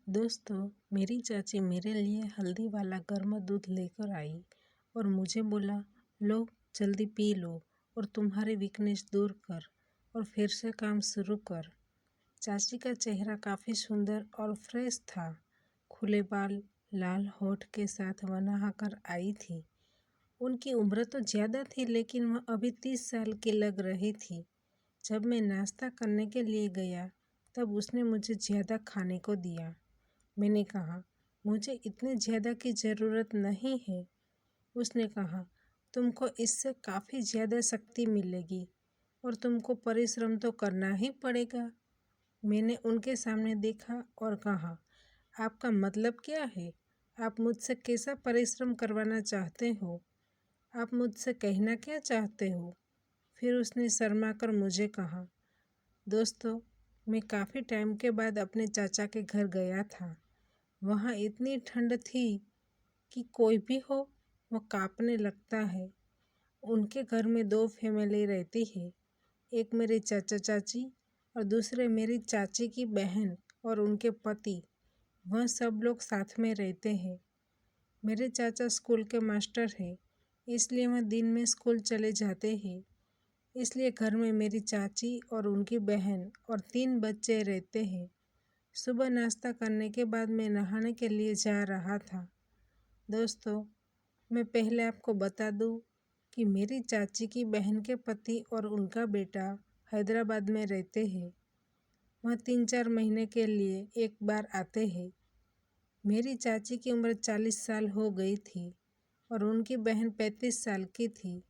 दोस्तों, मेरी चाची मेरे लिए हल्दी वाला गर्म दूध लेकर आई और मुझे बोला, लो जल्दी पी लो और तुम्हारी वीकनेस दूर कर और फिर से काम शुरू कर। चाची का चेहरा काफ़ी सुंदर और फ्रेश था। खुले बाल, लाल होठ के साथ वह नहाकर आई थी। उनकी उम्र तो ज़्यादा थी लेकिन वह अभी 30 साल की लग रही थी। जब मैं नाश्ता करने के लिए गया तब उसने मुझे ज़्यादा खाने को दिया। मैंने कहा, मुझे इतने ज़्यादा की ज़रूरत नहीं है। उसने कहा, तुमको इससे काफ़ी ज़्यादा शक्ति मिलेगी और तुमको परिश्रम तो करना ही पड़ेगा। मैंने उनके सामने देखा और कहा, आपका मतलब क्या है? आप मुझसे कैसा परिश्रम करवाना चाहते हो? आप मुझसे कहना क्या चाहते हो? फिर उसने शर्मा कर मुझे कहा, दोस्तों, मैं काफ़ी टाइम के बाद अपने चाचा के घर गया था। वहाँ इतनी ठंड थी कि कोई भी हो वह कांपने लगता है। उनके घर में 2 फैमिली रहती है, एक मेरे चाचा चाची और दूसरे मेरी चाची की बहन और उनके पति। वह सब लोग साथ में रहते हैं। मेरे चाचा स्कूल के मास्टर हैं, इसलिए वह दिन में स्कूल चले जाते हैं। इसलिए घर में मेरी चाची और उनकी बहन और 3 बच्चे रहते हैं। सुबह नाश्ता करने के बाद मैं नहाने के लिए जा रहा था। दोस्तों, मैं पहले आपको बता दूं कि मेरी चाची की बहन के पति और उनका बेटा हैदराबाद में रहते हैं। वह 3-4 महीने के लिए एक बार आते हैं। मेरी चाची की उम्र 40 साल हो गई थी और उनकी बहन 35 साल की थी।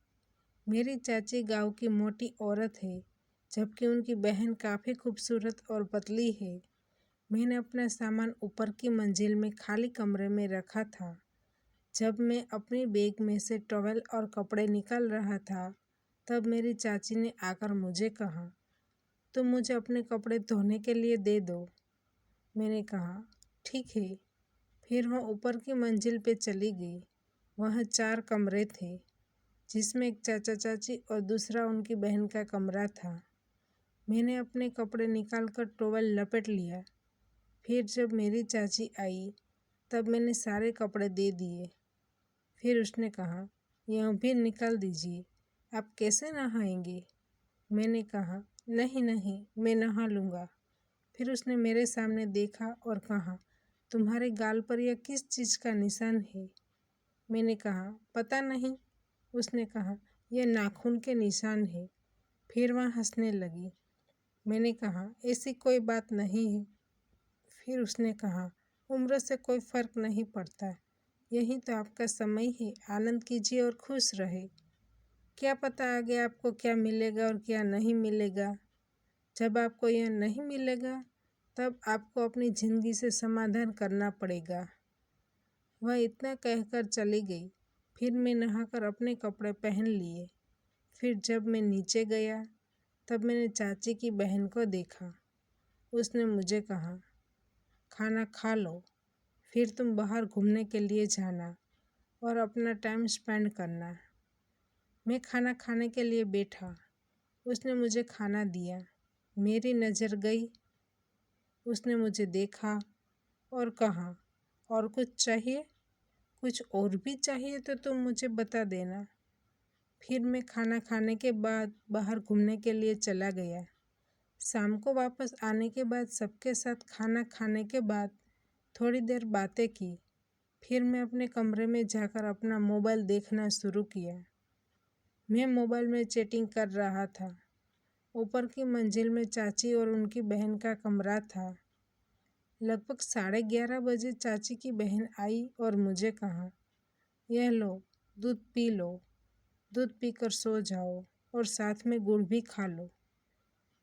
मेरी चाची गांव की मोटी औरत है, जबकि उनकी बहन काफ़ी खूबसूरत और पतली है। मैंने अपना सामान ऊपर की मंजिल में खाली कमरे में रखा था। जब मैं अपनी बैग में से टॉवेल और कपड़े निकाल रहा था, तब मेरी चाची ने आकर मुझे कहा, तुम मुझे अपने कपड़े धोने के लिए दे दो। मैंने कहा, ठीक है। फिर वह ऊपर की मंजिल पे चली गई। वहाँ 4 कमरे थे, जिसमें एक चाचा चाची और दूसरा उनकी बहन का कमरा था। मैंने अपने कपड़े निकालकर टॉवेल लपेट लिया। फिर जब मेरी चाची आई, तब मैंने सारे कपड़े दे दिए। फिर उसने कहा, यह भी निकाल दीजिए, आप कैसे नहाएंगे? मैंने कहा, नहीं नहीं, मैं नहा लूँगा। फिर उसने मेरे सामने देखा और कहा, तुम्हारे गाल पर यह किस चीज़ का निशान है? मैंने कहा, पता नहीं। उसने कहा, यह नाखून के निशान है। फिर वह हंसने लगी। मैंने कहा, ऐसी कोई बात नहीं है। फिर उसने कहा, उम्र से कोई फ़र्क नहीं पड़ता। यही तो आपका समय है, आनंद कीजिए और खुश रहे। क्या पता आगे आपको क्या मिलेगा और क्या नहीं मिलेगा। जब आपको यह नहीं मिलेगा, तब आपको अपनी ज़िंदगी से समाधान करना पड़ेगा। वह इतना कहकर चली गई। फिर मैं नहाकर अपने कपड़े पहन लिए। फिर जब मैं नीचे गया, तब मैंने चाची की बहन को देखा। उसने मुझे कहा, खाना खा लो, फिर तुम बाहर घूमने के लिए जाना और अपना टाइम स्पेंड करना। मैं खाना खाने के लिए बैठा। उसने मुझे खाना दिया। मेरी नज़र गई। उसने मुझे देखा और कहा, और कुछ चाहिए? कुछ और भी चाहिए तो तुम मुझे बता देना। फिर मैं खाना खाने के बाद बाहर घूमने के लिए चला गया। शाम को वापस आने के बाद सबके साथ खाना खाने के बाद थोड़ी देर बातें की। फिर मैं अपने कमरे में जाकर अपना मोबाइल देखना शुरू किया। मैं मोबाइल में चैटिंग कर रहा था। ऊपर की मंजिल में चाची और उनकी बहन का कमरा था। लगभग 11:30 बजे चाची की बहन आई और मुझे कहा, यह लो, दूध पी लो। दूध पीकर सो जाओ और साथ में गुड़ भी खा लो,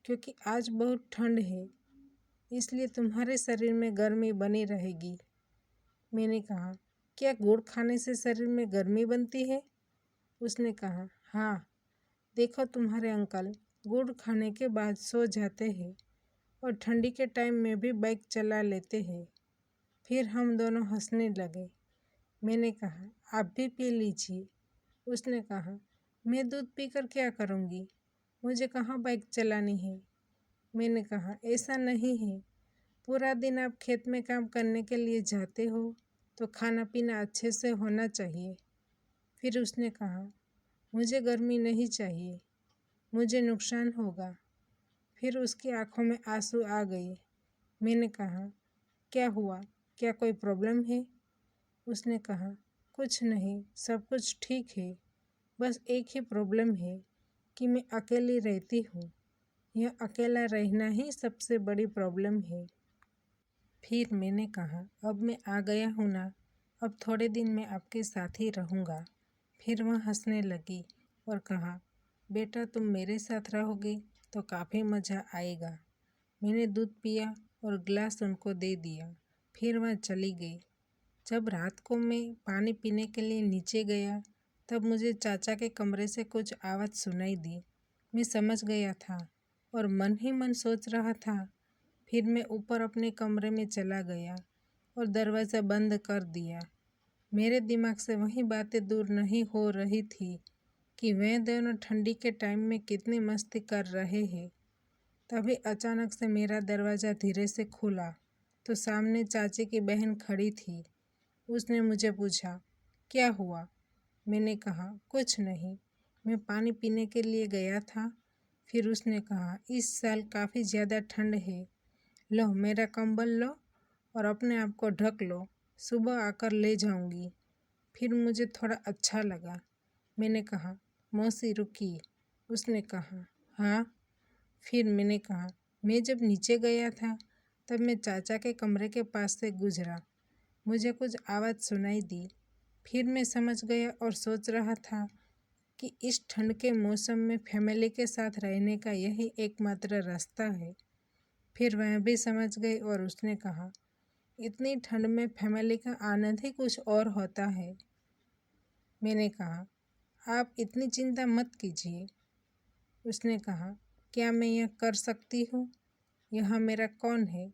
क्योंकि आज बहुत ठंड है, इसलिए तुम्हारे शरीर में गर्मी बनी रहेगी। मैंने कहा, क्या गुड़ खाने से शरीर में गर्मी बनती है? उसने कहा, हाँ, देखो तुम्हारे अंकल गुड़ खाने के बाद सो जाते हैं और ठंडी के टाइम में भी बाइक चला लेते हैं। फिर हम दोनों हंसने लगे। मैंने कहा, आप भी पी लीजिए। उसने कहा, मैं दूध पीकर क्या करूँगी? मुझे कहाँ बाइक चलानी है। मैंने कहा, ऐसा नहीं है, पूरा दिन आप खेत में काम करने के लिए जाते हो तो खाना पीना अच्छे से होना चाहिए। फिर उसने कहा, मुझे गर्मी नहीं चाहिए, मुझे नुकसान होगा। फिर उसकी आंखों में आंसू आ गए। मैंने कहा, क्या हुआ, क्या कोई प्रॉब्लम है? उसने कहा, कुछ नहीं, सब कुछ ठीक है, बस एक ही प्रॉब्लम है कि मैं अकेली रहती हूँ। यह अकेला रहना ही सबसे बड़ी प्रॉब्लम है। फिर मैंने कहा, अब मैं आ गया हूँ ना, अब थोड़े दिन मैं आपके साथ ही रहूँगा। फिर वह हंसने लगी और कहा, बेटा तुम मेरे साथ रहोगे तो काफ़ी मज़ा आएगा। मैंने दूध पिया और गिलास उनको दे दिया। फिर वह चली गई। जब रात को मैं पानी पीने के लिए नीचे गया तब मुझे चाचा के कमरे से कुछ आवाज़ सुनाई दी। मैं समझ गया था और मन ही मन सोच रहा था। फिर मैं ऊपर अपने कमरे में चला गया और दरवाज़ा बंद कर दिया। मेरे दिमाग से वही बातें दूर नहीं हो रही थी कि वे दोनों ठंडी के टाइम में कितनी मस्ती कर रहे हैं। तभी अचानक से मेरा दरवाज़ा धीरे से खुला तो सामने चाची की बहन खड़ी थी। उसने मुझे पूछा, क्या हुआ? मैंने कहा, कुछ नहीं, मैं पानी पीने के लिए गया था। फिर उसने कहा, इस साल काफ़ी ज़्यादा ठंड है, लो मेरा कंबल लो और अपने आप को ढक लो, सुबह आकर ले जाऊंगी। फिर मुझे थोड़ा अच्छा लगा। मैंने कहा, मौसी रुकी। उसने कहा, हाँ। फिर मैंने कहा, मैं जब नीचे गया था तब मैं चाचा के कमरे के पास से गुजरा। मुझे कुछ आवाज़ सुनाई दी। फिर मैं समझ गया और सोच रहा था कि इस ठंड के मौसम में फैमिली के साथ रहने का यही एकमात्र रास्ता है। फिर वह भी समझ गई और उसने कहा, इतनी ठंड में फैमिली का आनंद ही कुछ और होता है। मैंने कहा, आप इतनी चिंता मत कीजिए। उसने कहा, क्या मैं यह कर सकती हूँ? यहाँ मेरा कौन है?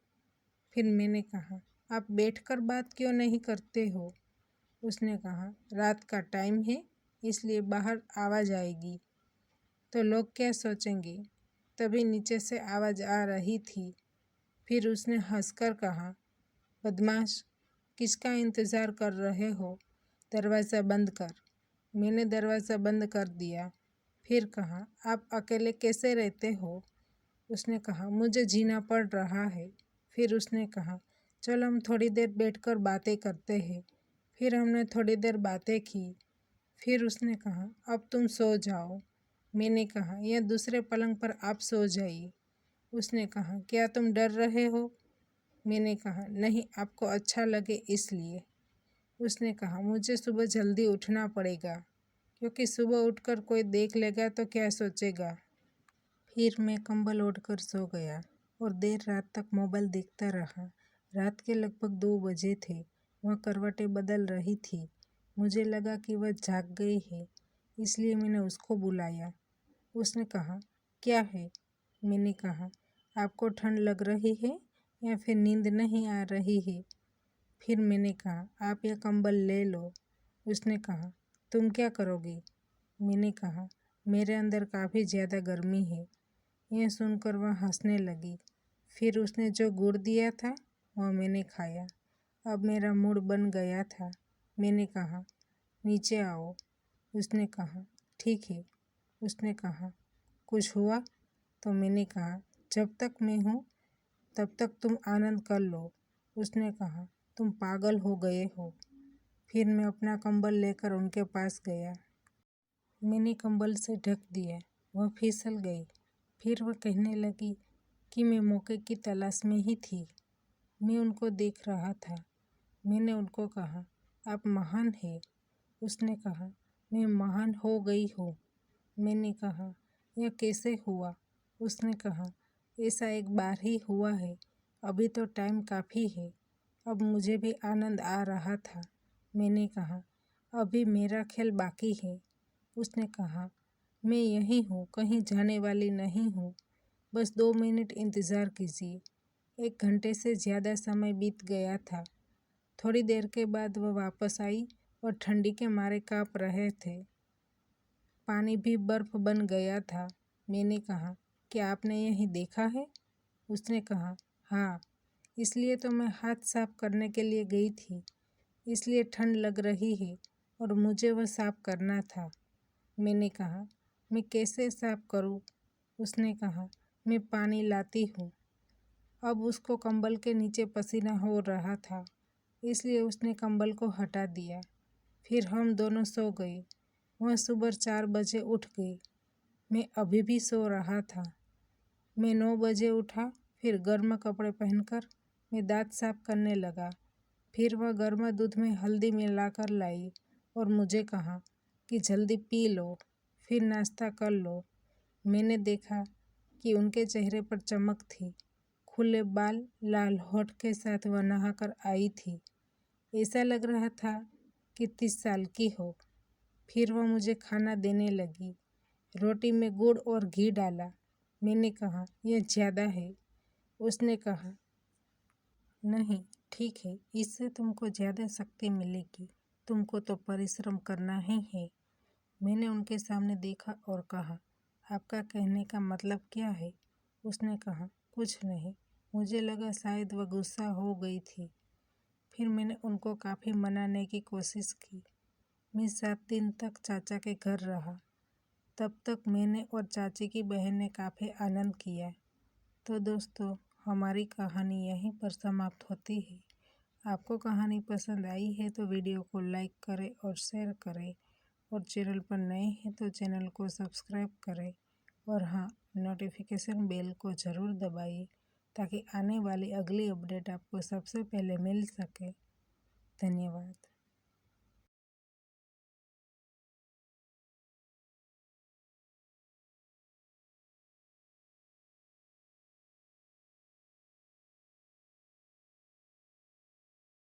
फिर मैंने कहा, आप बैठकर बात क्यों नहीं करते हो? उसने कहा, रात का टाइम है इसलिए बाहर आवाज़ आएगी तो लोग क्या सोचेंगे। तभी नीचे से आवाज़ आ रही थी। फिर उसने हंसकर कहा, बदमाश, किसका इंतज़ार कर रहे हो? दरवाज़ा बंद कर। मैंने दरवाज़ा बंद कर दिया। फिर कहा, आप अकेले कैसे रहते हो? उसने कहा, मुझे जीना पड़ रहा है। फिर उसने कहा, चलो हम थोड़ी देर बैठकर बातें करते हैं। फिर हमने थोड़ी देर बातें की। फिर उसने कहा, अब तुम सो जाओ। मैंने कहा, यह दूसरे पलंग पर आप सो जाइए। उसने कहा, क्या तुम डर रहे हो? मैंने कहा, नहीं, आपको अच्छा लगे इसलिए। उसने कहा, मुझे सुबह जल्दी उठना पड़ेगा क्योंकि सुबह उठकर कोई देख लेगा तो क्या सोचेगा। फिर मैं कंबल ओढ़कर सो गया और देर रात तक मोबाइल देखता रहा। रात के लगभग 2 बजे थे। वह करवटें बदल रही थी। मुझे लगा कि वह जाग गई है, इसलिए मैंने उसको बुलाया। उसने कहा, क्या है? मैंने कहा, आपको ठंड लग रही है या फिर नींद नहीं आ रही है? फिर मैंने कहा, आप यह कंबल ले लो। उसने कहा, तुम क्या करोगी? मैंने कहा, मेरे अंदर काफ़ी ज़्यादा गर्मी है। यह सुनकर वह हंसने लगी। फिर उसने जो गुड़ दिया था वह मैंने खाया। अब मेरा मूड बन गया था। मैंने कहा, नीचे आओ। उसने कहा, ठीक है। उसने कहा, कुछ हुआ? तो मैंने कहा, जब तक मैं हूँ तब तक तुम आनंद कर लो। उसने कहा, तुम पागल हो गए हो। फिर मैं अपना कंबल लेकर उनके पास गया। मैंने कंबल से ढक दिया। वह फिसल गई। फिर वह कहने लगी कि मैं मौके की तलाश में ही थी। मैं उनको देख रहा था। मैंने उनको कहा, आप महान हैं। उसने कहा, मैं महान हो गई हूँ। मैंने कहा, यह कैसे हुआ? उसने कहा, ऐसा एक बार ही हुआ है, अभी तो टाइम काफ़ी है। अब मुझे भी आनंद आ रहा था। मैंने कहा, अभी मेरा खेल बाकी है। उसने कहा, मैं यहीं हूँ, कहीं जाने वाली नहीं हूँ, बस 2 मिनट इंतज़ार कीजिए। 1 घंटे से ज़्यादा समय बीत गया था। थोड़ी देर के बाद वह वापस आई और ठंडी के मारे काँप रहे थे। पानी भी बर्फ़ बन गया था। मैंने कहा, क्या आपने यही देखा है? उसने कहा, हाँ, इसलिए तो मैं हाथ साफ करने के लिए गई थी। इसलिए ठंड लग रही है और मुझे वह साफ करना था। मैंने कहा, मैं कैसे साफ करूं? उसने कहा, मैं पानी लाती हूँ। अब उसको कंबल के नीचे पसीना हो रहा था, इसलिए उसने कंबल को हटा दिया। फिर हम दोनों सो गए। वह सुबह 4 बजे उठ गई। मैं अभी भी सो रहा था। मैं 9 बजे उठा। फिर गर्म कपड़े पहनकर मैं दांत साफ करने लगा। फिर वह गर्म दूध में हल्दी मिलाकर लाई और मुझे कहा कि जल्दी पी लो, फिर नाश्ता कर लो। मैंने देखा कि उनके चेहरे पर चमक थी। खुले बाल, लाल होठ के साथ वह नहाकर आई थी। ऐसा लग रहा था कि 30 साल की हो। फिर वह मुझे खाना देने लगी। रोटी में गुड़ और घी डाला। मैंने कहा, यह ज़्यादा है। उसने कहा, नहीं, ठीक है, इससे तुमको ज़्यादा शक्ति मिलेगी। तुमको तो परिश्रम करना ही है। मैंने उनके सामने देखा और कहा, आपका कहने का मतलब क्या है? उसने कहा, कुछ नहीं। मुझे लगा शायद वह गुस्सा हो गई थी। फिर मैंने उनको काफ़ी मनाने की कोशिश की। मैं 7 दिन तक चाचा के घर रहा। तब तक मैंने और चाची की बहन ने काफ़ी आनंद किया। तो दोस्तों, हमारी कहानी यहीं पर समाप्त होती है। आपको कहानी पसंद आई है तो वीडियो को लाइक करें और शेयर करें, और चैनल पर नए हैं तो चैनल को सब्सक्राइब करें, और हाँ, नोटिफिकेशन बेल को ज़रूर दबाइए ताकि आने वाली अगली अपडेट आपको सबसे पहले मिल सके। धन्यवाद।